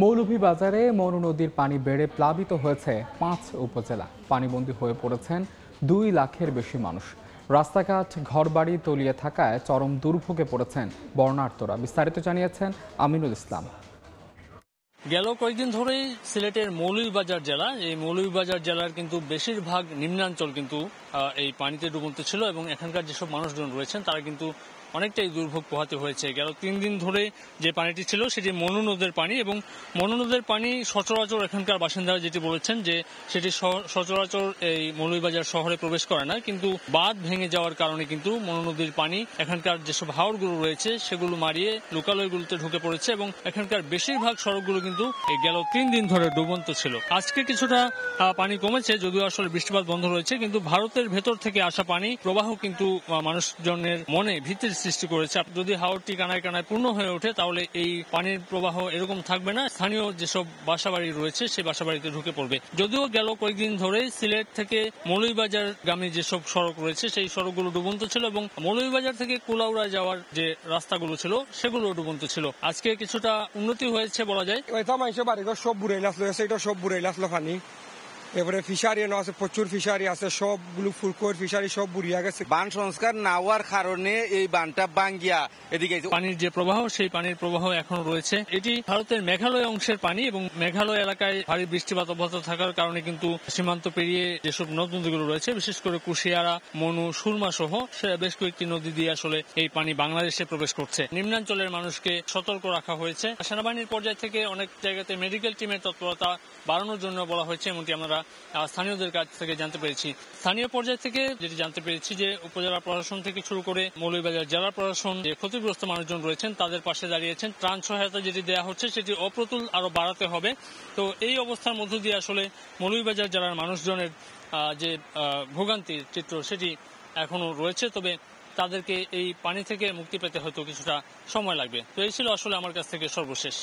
মৌলভীবাজারে মনু নদীর পানি বেড়ে প্লাবিত হয়েছে ৫ উপজেলা। পানিবন্দী হয়ে পড়েছেন ২ লাখের বেশি মানুষ। রাস্তাঘাট ঘরবাড়ি তলিয়ে থাকায় চরম দুর্ভোগে পড়েছেন বর্ণার্তরা। বিস্তারিত জানিয়েছেন আমিনুল ইসলাম। গেল কয়েকদিন ধরেই সিলেটের মৌলভীবাজার জেলা, এই মৌলভীবাজার জেলার কিন্তু বেশিরভাগ নিম্নাঞ্চল কিন্তু এই পানিতে ডুবন্ত ছিল এবং এখানকার যেসব মানুষজন রয়েছেন তারা কিন্তু অনেকটাই দুর্ভোগ পোহাতে হয়েছে। গেল ৩ দিন ধরে যে পানিটি ছিল সেটি মনু নদের পানি এবং মনু নদের পানি সচরাচর এখানকার বাসিন্দারা যেটি বলেছেন যে সেটি সচরাচর এই মৌলভীবাজার শহরে প্রবেশ করে না, কিন্তু বাঁধ ভেঙে যাওয়ার কারণে কিন্তু মনু নদীর পানি এখানকার যেসব হাওরগুলো রয়েছে সেগুলো মারিয়ে লোকালয়গুলোতে ঢুকে পড়েছে এবং এখানকার বেশিরভাগ সড়কগুলো কিন্তু এই গেল ৩ দিন ধরে ডুবন্ত ছিল। আজকে কিছুটা পানি কমেছে, যদিও আসলে বৃষ্টিপাত বন্ধ রয়েছে, কিন্তু ভারতের ভেতর থেকে আসা পানি প্রবাহ কিন্তু মানুষজনের মনে ভীতির সৃষ্টি করেছে। যদি হাওরটি কানায় কানায় পূর্ণ হয়ে ওঠে তাহলে এই পানির প্রবাহ এরকম থাকবে না, স্থানীয় যেসব বাসাবাড়ি রয়েছে সেই বাসাবাড়িতে ঢুকে পড়বে। যদিও গেল কয়েকদিন ধরে সিলেট থেকে মৌলভীবাজার গামী যেসব সড়ক রয়েছে সেই সড়কগুলো ডুবন্ত ছিল এবং মৌলভীবাজার থেকে কুলাউড়া যাওয়ার যে রাস্তাগুলো ছিল সেগুলো ডুবন্ত ছিল। আজকে কিছুটা উন্নতি হয়েছে বলা যায়। সব বুড়াই আসলো, সেটা সব বুড়াই আসলো পানি। এবারে ফিশারি আছে, প্রচুর ফিশারি আছে, সবগুলো ফুলকোর ফিশারি সব বুড়িয়া গেছে। বান সংস্কার না হওয়ার কারণে এই বানটা ভাঙ্গিয়া এদিকে পানির যে প্রবাহ সেই পানির প্রবাহ এখনো রয়েছে। এটি ভারতের মেঘালয় অংশের পানি এবং মেঘালয় এলাকায় ভারী বৃষ্টিপাত অব্যাহত থাকার কারণে কিন্তু সীমান্ত পেরিয়ে যেসব নদ নদীগুলো রয়েছে, বিশেষ করে কুশিয়ারা, মনু, সুরমা সহ বেশ কয়েকটি নদী দিয়ে আসলে এই পানি বাংলাদেশে প্রবেশ করছে। নিম্নাঞ্চলের মানুষকে সতর্ক রাখা হয়েছে। সেনাবাহিনীর পর্যায় থেকে অনেক জায়গাতে মেডিকেল টিমের তৎপরতা বাড়ানোর জন্য বলা হয়েছে, এমনটি আমরা স্থানীয়দের কাছ থেকে জানতে পেরেছি। স্থানীয় পর্যায় থেকে যেটি জানতে পেরেছি যে উপজেলা প্রশাসন থেকে শুরু করে মৌলভীবাজার জেলা প্রশাসন যে ক্ষতিগ্রস্ত মানুষজন রয়েছেন তাদের পাশে দাঁড়িয়েছেন। ত্রাণ সহায়তা যেটি দেওয়া হচ্ছে সেটি অপ্রতুল আরো বাড়াতে হবে। তো এই অবস্থার মধ্য দিয়ে আসলে মৌলভীবাজার জেলার মানুষজনের যে ভোগান্তির চিত্র সেটি এখনো রয়েছে, তবে তাদেরকে এই পানি থেকে মুক্তি পেতে হয়তো কিছুটা সময় লাগবে। তো এই ছিল আসলে আমার কাছ থেকে সর্বশেষ।